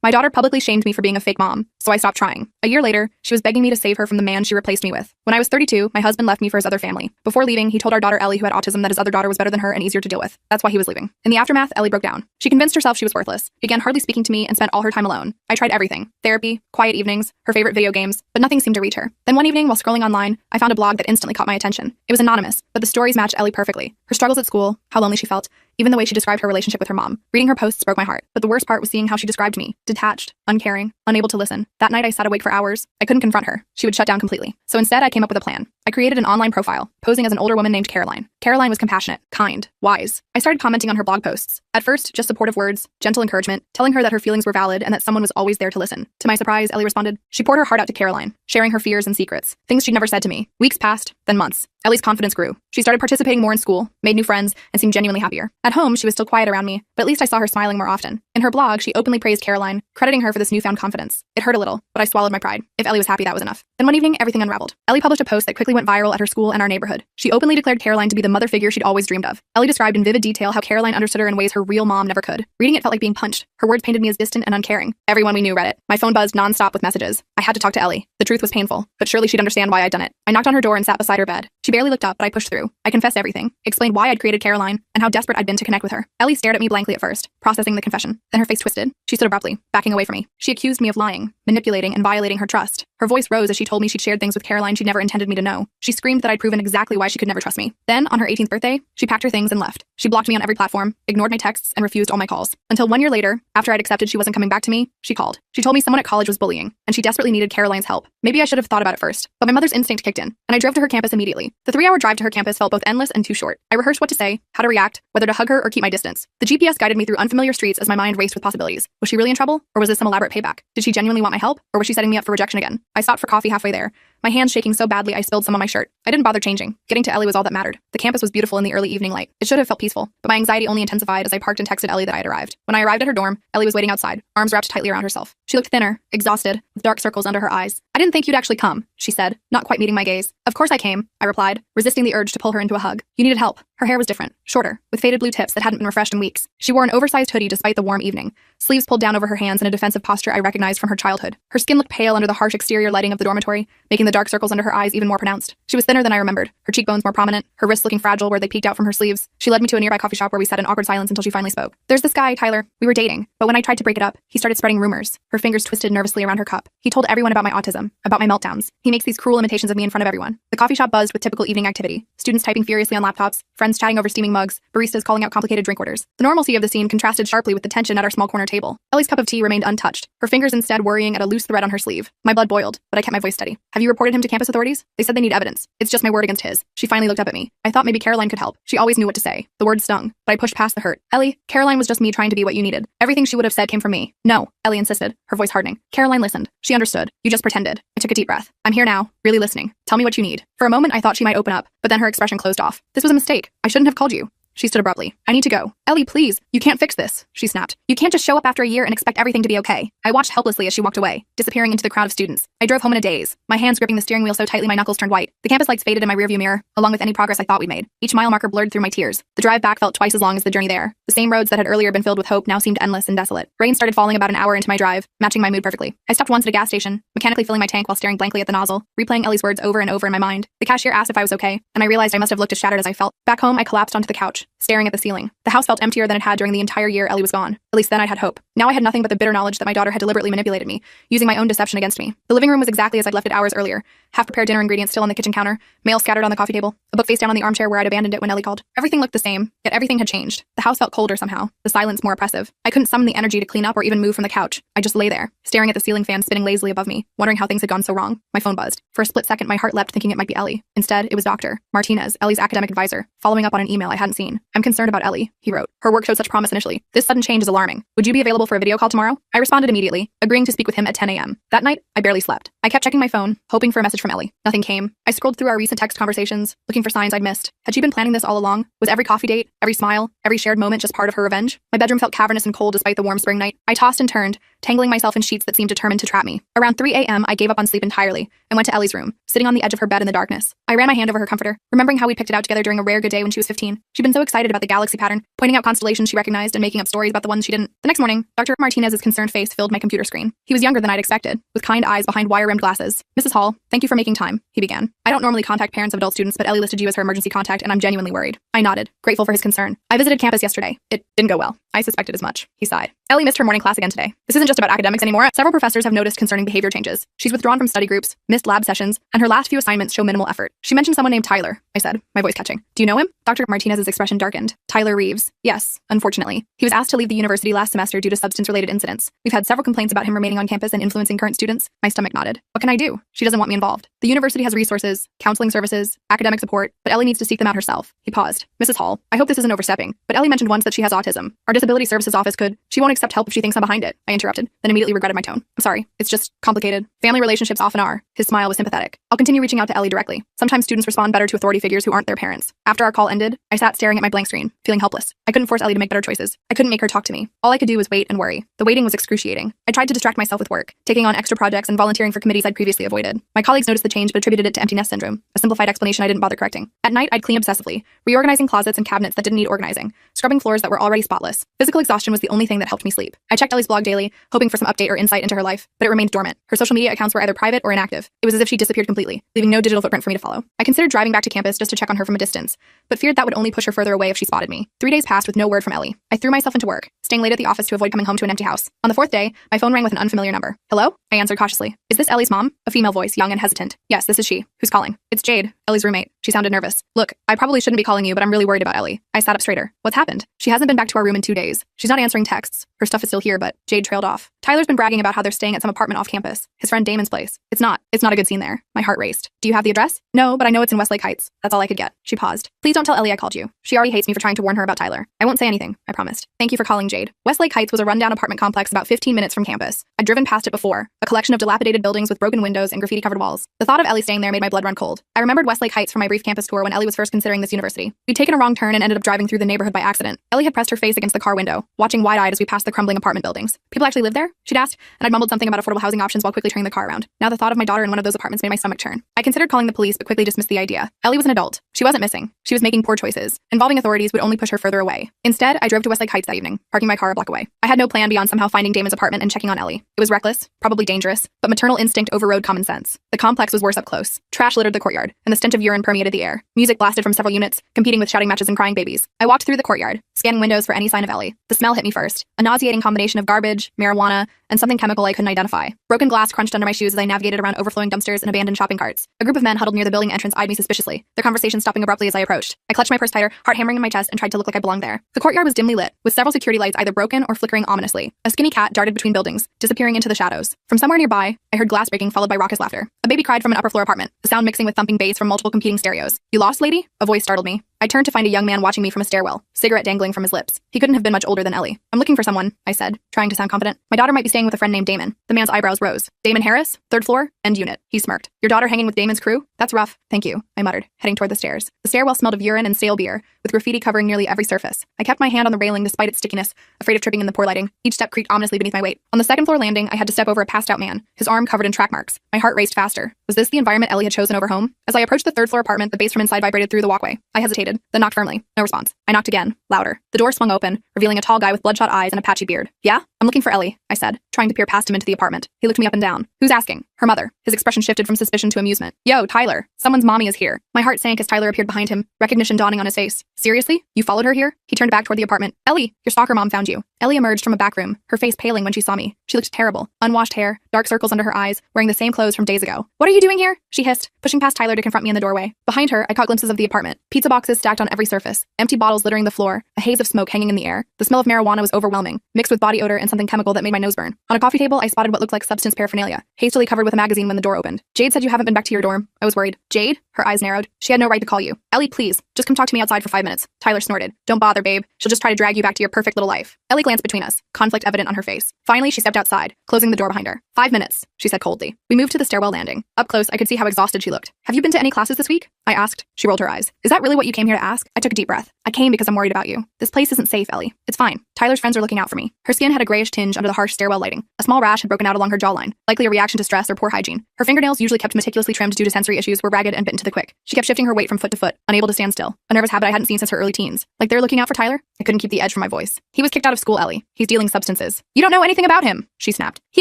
My daughter publicly shamed me for being a fake mom, so I stopped trying. A year later, she was begging me to save her from the man she replaced me with. When I was 32, my husband left me for his other family. Before leaving, he told our daughter Ellie, who had autism, that his other daughter was better than her and easier to deal with. That's why he was leaving. In the aftermath, Ellie broke down. She convinced herself she was worthless, began hardly speaking to me, and spent all her time alone. I tried everything: therapy, quiet evenings, her favorite video games, but nothing seemed to reach her. Then one evening, while scrolling online, I found a blog that instantly caught my attention. It was anonymous, but the stories matched Ellie perfectly. Her struggles at school, how lonely she felt, even the way she described her relationship with her mom. Reading her posts broke my heart, but the worst part was seeing how she described me: detached, uncaring, unable to listen. That night I sat awake for hours. I couldn't confront her. She would shut down completely. So instead, I came up with a plan. I created an online profile, posing as an older woman named Caroline. Caroline was compassionate, kind, wise. I started commenting on her blog posts. At first, just supportive words, gentle encouragement, telling her that her feelings were valid and that someone was always there to listen. To my surprise, Ellie responded. She poured her heart out to Caroline, sharing her fears and secrets, things she'd never said to me. Weeks passed, then months. Ellie's confidence grew. She started participating more in school, made new friends, and seemed genuinely happier. At home, she was still quiet around me, but at least I saw her smiling more often. In her blog, she openly praised Caroline, crediting her for this newfound confidence. It hurt a little, but I swallowed my pride. If Ellie was happy, that was enough. Then one evening, everything unraveled. Ellie published a post that quickly went viral at her school and our neighborhood. She openly declared Caroline to be the mother figure she'd always dreamed of. Ellie described in vivid detail how Caroline understood her in ways her real mom never could. Reading it felt like being punched. Her words painted me as distant and uncaring. Everyone we knew read it. My phone buzzed nonstop with messages. I had to talk to Ellie. The truth was painful, but surely she'd understand why I'd done it. I knocked on her door and sat beside her bed. She barely looked up, but I pushed through. I confessed everything, explained why I'd created Caroline, and how desperate I'd been to connect with her. Ellie stared at me blankly at first, processing the confession. Then her face twisted. She stood abruptly, backing away from me. She accused me of lying, manipulating, and violating her trust. Her voice rose as she told me she'd shared things with Caroline she'd never intended me to know. She screamed that I'd proven exactly why she could never trust me. Then, on her 18th birthday, she packed her things and left. She blocked me on every platform, ignored my texts, and refused all my calls. Until 1 year later, after I'd accepted she wasn't coming back to me, she called. She told me someone at college was bullying, and she desperately needed Caroline's help. Maybe I should have thought about it first, but my mother's instinct kicked in, and I drove to her campus immediately. The 3-hour drive to her campus felt both endless and too short. I rehearsed what to say, how to react, whether to hug her or keep my distance. The GPS guided me through unfamiliar streets as my mind raced with possibilities. Was she really in trouble, or was this some elaborate payback? Did she genuinely want my help, or was she setting me up for rejection again? I stopped for coffee halfway there, my hands shaking so badly I spilled some on my shirt. I didn't bother changing. Getting to Ellie was all that mattered. The campus was beautiful in the early evening light. It should have felt peaceful, but my anxiety only intensified as I parked and texted Ellie that I had arrived. When I arrived at her dorm, Ellie was waiting outside, arms wrapped tightly around herself. She looked thinner, exhausted, with dark circles under her eyes. I didn't think you'd actually come, she said, not quite meeting my gaze. Of course I came, I replied, resisting the urge to pull her into a hug. You needed help. Her hair was different, shorter, with faded blue tips that hadn't been refreshed in weeks. She wore an oversized hoodie despite the warm evening, sleeves pulled down over her hands in a defensive posture I recognized from her childhood. Her skin looked pale under the harsh exterior lighting of the dormitory, making the dark circles under her eyes even more pronounced. She was thinner than I remembered, her cheekbones more prominent, her wrists looking fragile where they peeked out from her sleeves. She led me to a nearby coffee shop where we sat in awkward silence until she finally spoke. There's this guy, Tyler. We were dating, but when I tried to break it up, he started spreading rumors. Her fingers twisted nervously around her cup. He told everyone about my autism, about my meltdowns. He makes these cruel imitations of me in front of everyone. The coffee shop buzzed with typical evening activity. Students typing furiously on laptops, friends chatting over steaming mugs, baristas calling out complicated drink orders. The normalcy of the scene contrasted sharply with the tension at our small corner table. Ellie's cup of tea remained untouched, her fingers instead worrying at a loose thread on her sleeve. My blood boiled, but I kept my voice steady. Have you reported him to campus authorities? They said they need evidence. It's just my word against his. She finally looked up at me. I thought maybe Caroline could help. She always knew what to say. The words stung, but I pushed past the hurt. Ellie, Caroline was just me trying to be what you needed. Everything she would have said came from me. No, Ellie insisted, her voice hardening. Caroline listened. She understood. You just pretended. I took a deep breath. I'm here now, really listening. Tell me what you need. For a moment, I thought she might open up, but then her expression closed off. This was a mistake. I shouldn't have called you. She stood abruptly. I need to go. Ellie, please. You can't fix this, she snapped. You can't just show up after a year and expect everything to be okay. I watched helplessly as she walked away, disappearing into the crowd of students. I drove home in a daze, my hands gripping the steering wheel so tightly my knuckles turned white. The campus lights faded in my rearview mirror, along with any progress I thought we'd made. Each mile marker blurred through my tears. The drive back felt twice as long as the journey there. The same roads that had earlier been filled with hope now seemed endless and desolate. Rain started falling about an hour into my drive, matching my mood perfectly. I stopped once at a gas station, mechanically filling my tank while staring blankly at the nozzle, replaying Ellie's words over and over in my mind. The cashier asked if I was okay, and I realized I must have looked as shattered as I felt. Back home, I collapsed onto the couch, staring at the ceiling. The house felt emptier than it had during the entire year Ellie was gone. At least then I'd had hope. Now I had nothing but the bitter knowledge that my daughter had deliberately manipulated me, using my own deception against me. The living room was exactly as I'd left it hours earlier. Half-prepared dinner ingredients still on the kitchen counter, mail scattered on the coffee table, a book face down on the armchair where I'd abandoned it when Ellie called. Everything looked the same, yet everything had changed. The house felt colder somehow, the silence more oppressive. I couldn't summon the energy to clean up or even move from the couch. I just lay there, staring at the ceiling fan spinning lazily above me, wondering how things had gone so wrong. My phone buzzed. For a split second, my heart leapt thinking it might be Ellie. Instead, it was Dr. Martinez, Ellie's academic advisor, following up on an email I hadn't seen. I'm concerned about Ellie, he wrote. Her work showed such promise initially. This sudden change is alarming. Would you be available for a video call tomorrow? I responded immediately, agreeing to speak with him at 10 a.m. That night, I barely slept. I kept checking my phone, hoping for a message from Ellie. Nothing came. I scrolled through our recent text conversations, looking for signs I'd missed. Had she been planning this all along? Was every coffee date, every smile, every shared moment just part of her revenge? My bedroom felt cavernous and cold despite the warm spring night. I tossed and turned, tangling myself in sheets that seemed determined to trap me. Around 3 a.m., I gave up on sleep entirely and went to Ellie's room, sitting on the edge of her bed in the darkness. I ran my hand over her comforter, remembering how we picked it out together during a rare good day when she was 15. She'd been so excited about the galaxy pattern, pointing out constellations she recognized and making up stories about the ones she didn't. The next morning, Dr. Martinez's concerned face filled my computer screen. He was younger than I'd expected, with kind eyes behind wire-rimmed glasses. Mrs. Hall, thank you for making time, he began. I don't normally contact parents of adult students, but Ellie listed you as her emergency contact, and I'm genuinely worried. I nodded, grateful for his concern. I visited campus yesterday. It didn't go well. I suspected as much. He sighed. Ellie missed her morning class again today. This isn't just about academics anymore. Several professors have noticed concerning behavior changes. She's withdrawn from study groups, missed lab sessions, and her last few assignments show minimal effort. She mentioned someone named Tyler, I said, my voice catching. Do you know him? Dr. Martinez's expression darkened. Tyler Reeves. Yes, unfortunately. He was asked to leave the university last semester due to substance-related incidents. We've had several complaints about him remaining on campus and influencing current students. My stomach nodded. What can I do? She doesn't want me involved. The university has resources, counseling services, academic support, but Ellie needs to seek them out herself. He paused. Mrs. Hall, I hope this isn't overstepping, but Ellie mentioned once that she has autism. Our disability services office could. She won't accept help if she thinks I'm behind it. I interrupted, then immediately regretted my tone. I'm sorry. It's just complicated. Family relationships often are. His smile was sympathetic. I'll continue reaching out to Ellie directly. Sometimes students respond better to authority figures who aren't their parents. After our call ended, I sat staring at my blank screen, feeling helpless. I couldn't force Ellie to make better choices. I couldn't make her talk to me. All I could do was wait and worry. The waiting was excruciating. I tried to distract myself with work, taking on extra projects and volunteering for committees I'd previously avoided. My colleagues noticed the change but attributed it to empty nest syndrome, a simplified explanation I didn't bother correcting. At night, I'd clean obsessively, reorganizing closets and cabinets that didn't need organizing, scrubbing floors that were already spotless. Physical exhaustion was the only thing that helped me sleep. I checked Ellie's blog daily, hoping for some update or insight into her life, but it remained dormant. Her social media accounts were either private or inactive. It was as if she disappeared completely, leaving no digital footprint for me to follow. I considered driving back to campus just to check on her from a distance, but feared that would only push her further away if she spotted me. 3 days passed with no word from Ellie. I threw myself into work, staying late at the office to avoid coming home to an empty house. On the 4th day, my phone rang with an unfamiliar number. Hello? I answered cautiously. Is this Ellie's mom? A female voice, young and hesitant. Yes, this is she. Who's calling? It's Jade, Ellie's roommate. She sounded nervous. Look, I probably shouldn't be calling you, but I'm really worried about Ellie. I sat up straighter. What's happened? She hasn't been back to our room in 2 days. She's not answering texts. Her stuff is still here, but Jade trailed off. Tyler's been bragging about how they're staying at some apartment off campus. His friend Damon's place. It's not a good scene there. My heart raced. Do you have the address? No, but I know it's in Westlake Heights. That's all I could get. She paused. Please don't tell Ellie I called you. She already hates me for trying to warn her about Tyler. I won't say anything, I promised. Thank you for calling, Jade. Westlake Heights was a rundown apartment complex about 15 minutes from campus. I'd driven past it before, a collection of dilapidated buildings with broken windows and graffiti-covered walls. The thought of Ellie staying there made my blood run cold. I remembered Westlake Heights from my brief campus tour when Ellie was first considering this university. We'd taken a wrong turn and ended up driving through the neighborhood by accident. Ellie had pressed her face against the car window, watching wide-eyed as we passed the crumbling apartment buildings. People actually live there? She'd asked, and I'd mumbled something about affordable housing options while quickly turning the car around. Now the thought of my daughter in one of those apartments made my stomach churn. I considered calling the police, but quickly dismissed the idea. Ellie was an adult. She wasn't missing. She was making poor choices. Involving authorities would only push her further away. Instead, I drove to Westlake Heights that evening, parking my car a block away. I had no plan beyond somehow finding Damon's apartment and checking on Ellie. It was reckless, probably dangerous, but maternal instinct overrode common sense. The complex was worse up close. Trash littered the courtyard, and the stench of urine permeated the air. Music blasted from several units, competing with shouting matches and crying babies. I walked through the courtyard, scanning windows for any sign of Ellie. The smell hit me first, a nauseating combination of garbage, marijuana, and something chemical I couldn't identify. Broken glass crunched under my shoes as I navigated around overflowing dumpsters and abandoned shopping carts. A group of men huddled near the building entrance eyed me suspiciously, their conversation stopping abruptly as I approached. I clutched my purse tighter, heart hammering in my chest, and tried to look like I belonged there. The courtyard was dimly lit, with several security lights either broken or flickering ominously. A skinny cat darted between buildings, disappearing into the shadows. From somewhere nearby, I heard glass breaking followed by raucous laughter. A baby cried from an upper floor apartment, the sound mixing with thumping bass from multiple competing stereos. You lost, lady? A voice startled me. I turned to find a young man watching me from a stairwell, cigarette dangling from his lips. He couldn't have been much older than Ellie. I'm looking for someone, I said, trying to sound confident. My daughter might be staying with a friend named Damon. The man's eyebrows rose. Damon Harris? 3rd floor? End unit. He smirked. Your daughter hanging with Damon's crew? That's rough. Thank you, I muttered, heading toward the stairs. The stairwell smelled of urine and stale beer, with graffiti covering nearly every surface. I kept my hand on the railing despite its stickiness, afraid of tripping in the poor lighting. Each step creaked ominously beneath my weight. On the 2nd floor landing, I had to step over a passed-out man, his arm covered in track marks. My heart raced faster. Was this the environment Ellie had chosen over home? As I approached the 3rd floor apartment, the bass from inside vibrated through the walkway. I hesitated, then knocked firmly. No response. I knocked again, louder. The door swung open, revealing a tall guy with bloodshot eyes and a patchy beard. Yeah? I'm looking for Ellie, I said, trying to peer past him into the apartment. He looked me up and down. Who's asking? Her mother. His expression shifted from suspicion to amusement. Yo, Tyler. Someone's mommy is here. My heart sank as Tyler appeared behind him, recognition dawning on his face. Seriously? You followed her here? He turned back toward the apartment. Ellie, your stalker mom found you. Ellie emerged from a back room, her face paling when she saw me. She looked terrible. Unwashed hair, dark circles under her eyes, wearing the same clothes from days ago. What are you doing here? She hissed, pushing past Tyler to confront me in the doorway. Behind her, I caught glimpses of the apartment. Pizza boxes stacked on every surface, empty bottles littering the floor, a haze of smoke hanging in the air. The smell of marijuana was overwhelming, mixed with body odor and something chemical that made my nose burn. On a coffee table, I spotted what looked like substance paraphernalia, hastily covered with a magazine when the door opened. Jade said you haven't been back to your dorm. I was worried. Jade? Her eyes narrowed. She had no right to call you. Ellie, please, just come talk to me outside for 5 minutes. Tyler snorted. Don't bother, babe. She'll just try to drag you back to your perfect little life. Ellie glanced between us, conflict evident on her face. Finally, she stepped outside, closing the door behind her. 5 minutes, she said coldly. We moved to the stairwell landing. Up close, I could see how exhausted she looked. Have you been to any classes this week? I asked. She rolled her eyes. Is that really what you came here here to ask? I took a deep breath. I came because I'm worried about you. This place isn't safe, Ellie. It's fine. Tyler's friends are looking out for me. Her skin had a grayish tinge under the harsh stairwell lighting. A small rash had broken out along her jawline, likely a reaction to stress or poor hygiene. Her fingernails, usually kept meticulously trimmed due to sensory issues, were ragged and bitten to the quick. She kept shifting her weight from foot to foot, unable to stand still. A nervous habit I hadn't seen since her early teens. Like they're looking out for Tyler? I couldn't keep the edge from my voice. He was kicked out of school, Ellie. He's dealing substances. You don't know anything about him, she snapped. He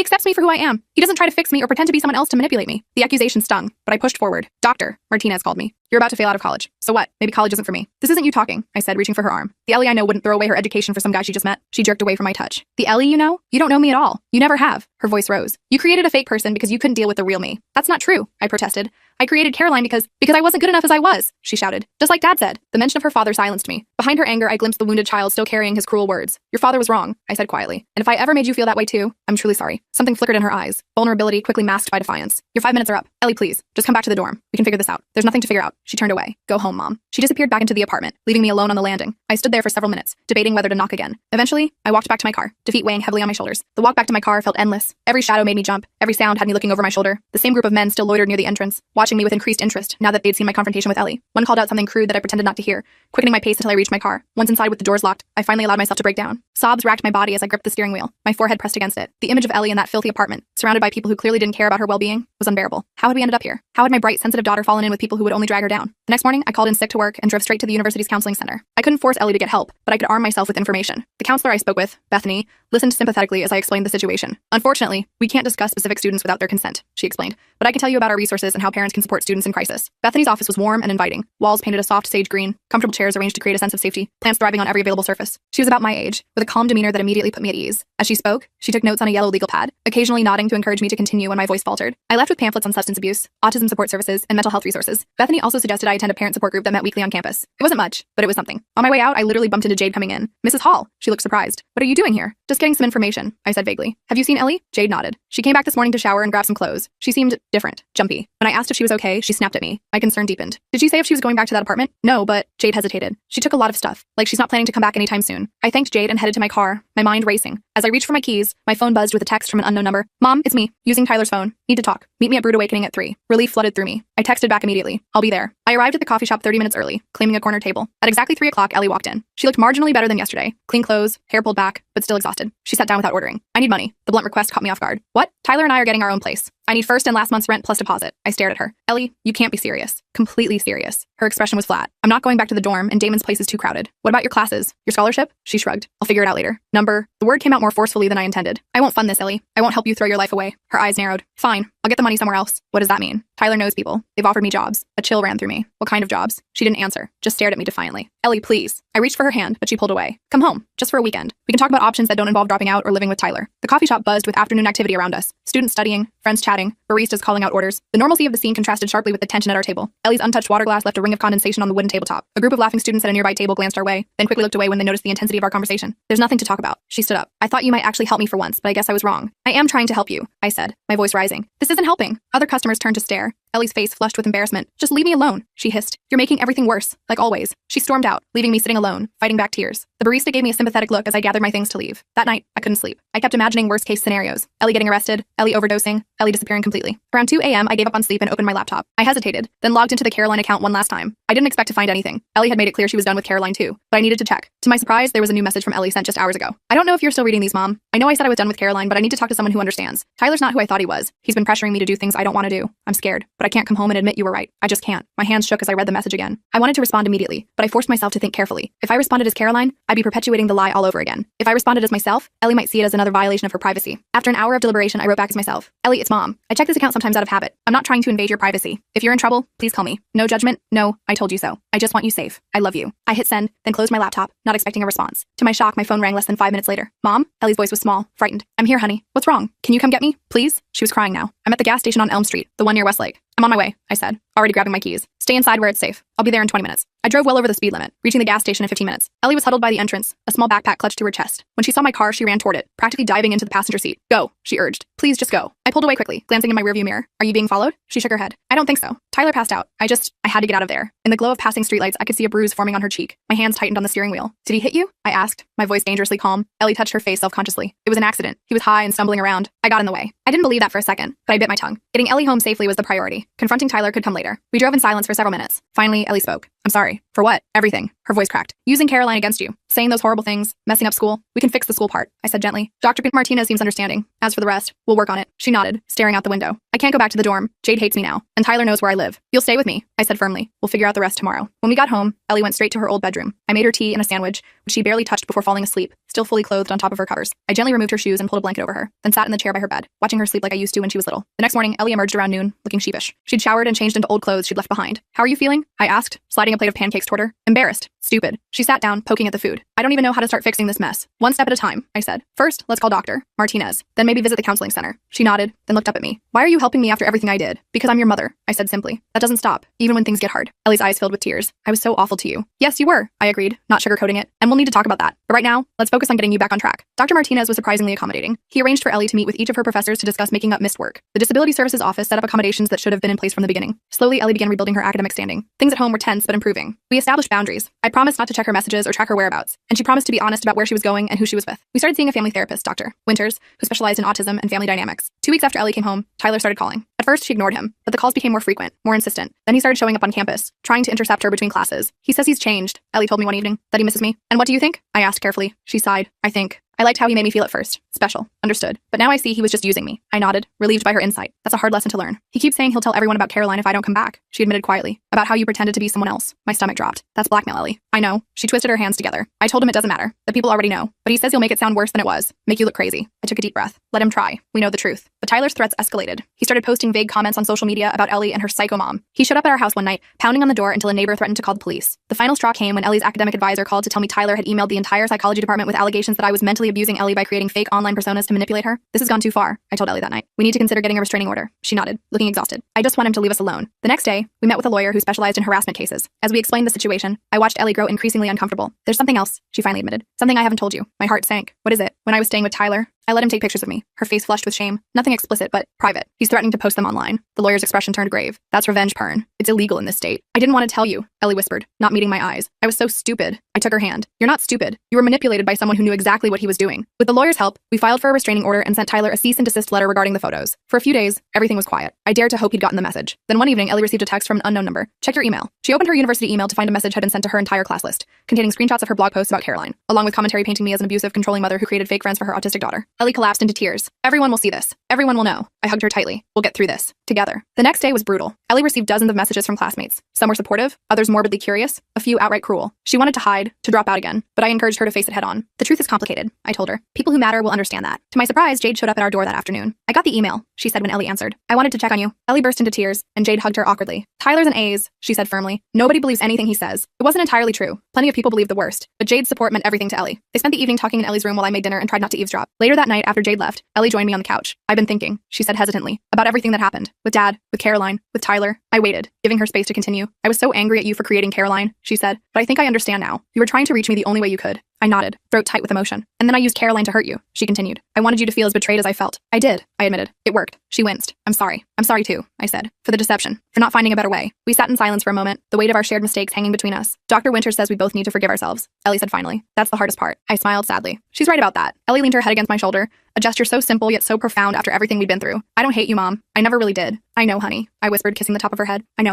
accepts me for who I am. He doesn't try to fix me or pretend to be someone else to manipulate me. The accusation stung, but I pushed forward. Doctor, Martinez called me. You're about to fail out of college. So what? Maybe college isn't for me. This isn't you talking, I said, reaching for her arm. The Ellie I know wouldn't throw away her education for some guy she just met. She jerked away from my touch. The Ellie you know? You don't know me at all. You never have. Her voice rose. You created a fake person because you couldn't deal with the real me. That's not true, I protested. I created Caroline because I wasn't good enough as I was, she shouted. Just like Dad said. The mention of her father silenced me. Behind her anger, I glimpsed the wounded child still carrying his cruel words. Your father was wrong, I said quietly. And if I ever made you feel that way too, I'm truly sorry. Something flickered in her eyes. Vulnerability quickly masked by defiance. Your 5 minutes are up. Ellie, please. Just come back to the dorm. We can figure this out. There's nothing to figure out. She turned away. Go home, Mom. She disappeared back into the apartment, leaving me alone on the landing. I stood there for several minutes, debating whether to knock again. Eventually, I walked back to my car, defeat weighing heavily on my shoulders. The walk back to my car felt endless. Every shadow made me jump. Every sound had me looking over my shoulder. The same group of men still loitered near the entrance, watching me with increased interest now that they'd seen my confrontation with Ellie. One called out something crude that I pretended not to hear, quickening my pace until I reached my car. Once inside with the doors locked, I finally allowed myself to break down. Sobs racked my body as I gripped the steering wheel, my forehead pressed against it. The image of Ellie in that filthy apartment, surrounded by people who clearly didn't care about her well-being, was unbearable. How had we ended up here? How had my bright, sensitive daughter fallen in with people who would only drag her down? The next morning, I called in sick to work and drove straight to the university's counseling center. I couldn't force Ellie to get help, but I could arm myself with information. The counselor I spoke with, Bethany, listened sympathetically as I explained the situation. Unfortunately, we can't discuss specific students without their consent, she explained, but I can tell you about our resources and how parents can support students in crisis. Bethany's office was warm and inviting, walls painted a soft sage green, comfortable chairs arranged to create a sense of safety, plants thriving on every available surface. She was about my age, with a calm demeanor that immediately put me at ease. As she spoke, she took notes on a yellow legal pad, occasionally nodding to encourage me to continue when my voice faltered. I left with pamphlets on substance abuse, autism support services, and mental health resources. Bethany also suggested I attend a parent support group that met weekly on campus. It wasn't much, but it was something. On my way out, I literally bumped into Jade coming in. Mrs. Hall. She looked surprised. What are you doing here? Just getting some information, I said vaguely. Have you seen Ellie? Jade nodded. She came back this morning to shower and grab some clothes. She seemed different, jumpy. When I asked if she was okay, she snapped at me. My concern deepened. Did she say if she was going back to that apartment? No, but Jade hesitated. She took a lot of stuff, like she's not planning to come back anytime soon. I thanked Jade and headed to my car, my mind racing. As I reached for my keys, my phone buzzed with a text from an unknown number. Mom, it's me, using Tyler's phone. Need to talk. Meet me at Brood Awakening at 3. Relief flooded through me. I texted back immediately. I'll be there. I arrived at the coffee shop 30 minutes early, claiming a corner table. At exactly 3 o'clock, Ellie walked in. She looked marginally better than yesterday. Clean clothes, hair pulled back, but still exhausted. She sat down without ordering. I need money. The blunt request caught me off guard. What? Tyler and I are getting our own place. I need first and last month's rent plus deposit. I stared at her. Ellie, you can't be serious. Completely serious. Her expression was flat. I'm not going back to the dorm, and Damon's place is too crowded. What about your classes? Your scholarship? She shrugged. I'll figure it out later. Number. The word came out more forcefully than I intended. I won't fund this, Ellie. I won't help you throw your life away. Her eyes narrowed. Fine. I'll get the money somewhere else. What does that mean? Tyler knows people. They've offered me jobs. A chill ran through me. What kind of jobs? She didn't answer. Just stared at me defiantly. Ellie, please. I reached for her hand, but she pulled away. Come home. Just for a weekend. We can talk about options that don't involve dropping out or living with Tyler. The coffee shop buzzed with afternoon activity around us. Students studying, friends chatting, baristas calling out orders. The normalcy of the scene contrasted sharply with the tension at our table. Ellie's untouched water glass left a ring of condensation on the wooden tabletop. A group of laughing students at a nearby table glanced our way, then quickly looked away when they noticed the intensity of our conversation. There's nothing to talk about. She stood up. I thought you might actually help me for once, but I guess I was wrong. I am trying to help you, I said, my voice rising. This isn't helping. Other customers turned to stare. Ellie's face flushed with embarrassment. Just leave me alone, she hissed. You're making everything worse, like always. She stormed out, leaving me sitting alone, fighting back tears. The barista gave me a sympathetic look as I gathered my things to leave. That night, I couldn't sleep. I kept imagining worst-case scenarios. Ellie getting arrested, Ellie overdosing, Ellie disappearing completely. Around 2 a.m., I gave up on sleep and opened my laptop. I hesitated, then logged into the Caroline account one last time. I didn't expect to find anything. Ellie had made it clear she was done with Caroline too, but I needed to check. To my surprise, there was a new message from Ellie sent just hours ago. I don't know if you're still reading these, Mom. I know I said I was done with Caroline, but I need to talk to someone who understands. Tyler's not who I thought he was. He's been pressuring me to do things I don't want to do. I'm scared, but I can't come home and admit you were right. I just can't. My hands shook as I read the message again. I wanted to respond immediately, but I forced myself to think carefully. If I responded as Caroline, I'd be perpetuating the lie all over again. If I responded as myself, Ellie might see it as another violation of her privacy. After an hour of deliberation, I wrote back as myself. Ellie, it's Mom. I check this account sometimes out of habit. I'm not trying to invade your privacy. If you're in trouble, please call me. No judgment. No, I told you so. I just want you safe. I love you. I hit send, then closed my laptop, not expecting a response. To my shock, my phone rang less than 5 minutes later. Mom? Ellie's voice was small, frightened. I'm here, honey. What's wrong? Can you come get me? Please? She was crying now. I'm at the gas station on Elm Street, the one near Westlake. I'm on my way, I said, already grabbing my keys. Stay inside where it's safe. I'll be there in 20 minutes. I drove well over the speed limit, reaching the gas station in 15 minutes. Ellie was huddled by the entrance, a small backpack clutched to her chest. When she saw my car, she ran toward it, practically diving into the passenger seat. Go, she urged. Please just go. I pulled away quickly, glancing in my rearview mirror. Are you being followed? She shook her head. I don't think so. Tyler passed out. I had to get out of there. In the glow of passing streetlights, I could see a bruise forming on her cheek. My hands tightened on the steering wheel. Did he hit you? I asked, my voice dangerously calm. Ellie touched her face self-consciously. It was an accident. He was high and stumbling around. I got in the way. I didn't believe that for a second, but I bit my tongue. Getting Ellie home safely was the priority. Confronting Tyler could come later. We drove in silence for several minutes. Finally, Ellie spoke. I'm sorry. For what? Everything. Her voice cracked. Using Caroline against you. Saying those horrible things. Messing up school. We can fix the school part, I said gently. Dr. Martinez seems understanding. As for the rest, we'll work on it. She nodded, staring out the window. I can't go back to the dorm. Jade hates me now, and Tyler knows where I live. You'll stay with me, I said firmly. We'll figure out the rest tomorrow. When we got home, Ellie went straight to her old bedroom. I made her tea and a sandwich, which she barely touched before falling asleep, still fully clothed on top of her covers. I gently removed her shoes and pulled a blanket over her, then sat in the chair by her bed, watching her sleep like I used to when she was little. The next morning, Ellie emerged around noon, looking sheepish. She'd showered and changed into old clothes she'd left behind. How are you feeling? I asked, sliding a plate of pancakes toward her. Embarrassed. Stupid. She sat down, poking at the food. I don't even know how to start fixing this mess. One step at a time, I said. First, let's call Dr. Martinez. Then maybe visit the counseling center. She nodded, then looked up at me. Why are you helping me after everything I did? Because I'm your mother, I said simply. That doesn't stop, even when things get hard. Ellie's eyes filled with tears. I was so awful to you. Yes, you were, I agreed, not sugarcoating it. And we'll need to talk about that. But right now, let's focus on getting you back on track. Dr. Martinez was surprisingly accommodating. He arranged for Ellie to meet with each of her professors to discuss making up missed work. The Disability Services Office set up accommodations that should have been in place from the beginning. Slowly, Ellie began rebuilding her academic standing. Things at home were tense but improving. We established boundaries. I promised not to check her messages or track her whereabouts, and she promised to be honest about where she was going and who she was with. We started seeing a family therapist, Dr. Winters, who specialized in autism and family dynamics. 2 weeks after Ellie came home, Tyler started calling. At first, she ignored him, but the calls became more frequent, more insistent. Then he started showing up on campus, trying to intercept her between classes. He says he's changed, Ellie told me one evening, that he misses me. And what do you think? I asked carefully. She sighed. I think. I liked how he made me feel at first. Special. Understood. But now I see he was just using me. I nodded, relieved by her insight. That's a hard lesson to learn. He keeps saying he'll tell everyone about Caroline if I don't come back, she admitted quietly. About how you pretended to be someone else. My stomach dropped. That's blackmail, Ellie. I know. She twisted her hands together. I told him it doesn't matter. The people already know. But he says he'll make it sound worse than it was. Make you look crazy. I took a deep breath. Let him try. We know the truth. But Tyler's threats escalated. He started posting vague comments on social media about Ellie and her psycho mom. He showed up at our house one night, pounding on the door until a neighbor threatened to call the police. The final straw came when Ellie's academic advisor called to tell me Tyler had emailed the entire psychology department with allegations that I was mentally abusing Ellie by creating fake online personas to manipulate her. This has gone too far, I told Ellie that night. We need to consider getting a restraining order. She nodded, looking exhausted. I just want him to leave us alone. The next day, we met with a lawyer who specialized in harassment cases. As we explained the situation, I watched Ellie grow increasingly uncomfortable. There's something else, she finally admitted. Something I haven't told you. My heart sank. What is it? When I was staying with Tyler, I let him take pictures of me, her face flushed with shame. Nothing explicit, but private. He's threatening to post them online. The lawyer's expression turned grave. That's revenge porn. It's illegal in this state. I didn't want to tell you, Ellie whispered, not meeting my eyes. I was so stupid. I took her hand. You're not stupid. You were manipulated by someone who knew exactly what he was doing. With the lawyer's help, we filed for a restraining order and sent Tyler a cease and desist letter regarding the photos. For a few days, everything was quiet. I dared to hope he'd gotten the message. Then one evening, Ellie received a text from an unknown number. Check your email. She opened her university email to find a message had been sent to her entire class list, containing screenshots of her blog posts about Caroline, along with commentary painting me as an abusive, controlling mother who created fake friends for her autistic daughter. Ellie collapsed into tears. Everyone will see this. Everyone will know. I hugged her tightly. We'll get through this. Together. The next day was brutal. Ellie received dozens of messages from classmates. Some were supportive, others morbidly curious, a few outright cruel. She wanted to hide, to drop out again, but I encouraged her to face it head on. The truth is complicated, I told her. People who matter will understand that. To my surprise, Jade showed up at our door that afternoon. I got the email, she said when Ellie answered. I wanted to check on you. Ellie burst into tears, and Jade hugged her awkwardly. Tyler's an A's, she said firmly. Nobody believes anything he says. It wasn't entirely true. Plenty of people believe the worst, but Jade's support meant everything to Ellie. They spent the evening talking in Ellie's room while I made dinner and tried not to eavesdrop. Later that night, after Jade left, Ellie joined me on the couch. I've been thinking, she said hesitantly, about everything that happened. With Dad, with Caroline, with Tyler. I waited, giving her space to continue. I was so angry at you for creating Caroline, she said, but I think I understand now. You were trying to reach me the only way you could. I nodded, throat tight with emotion. And then I used Caroline to hurt you, she continued. I wanted you to feel as betrayed as I felt. I did, I admitted. It worked. She winced. I'm sorry. I'm sorry too, I said. For the deception. For not finding a better way. We sat in silence for a moment, the weight of our shared mistakes hanging between us. Dr. Winters says we both need to forgive ourselves, Ellie said finally. That's the hardest part. I smiled sadly. She's right about that. Ellie leaned her head against my shoulder, a gesture so simple yet so profound after everything we'd been through. I don't hate you, Mom. I never really did. I know, honey, I whispered, kissing the top of her head. I know.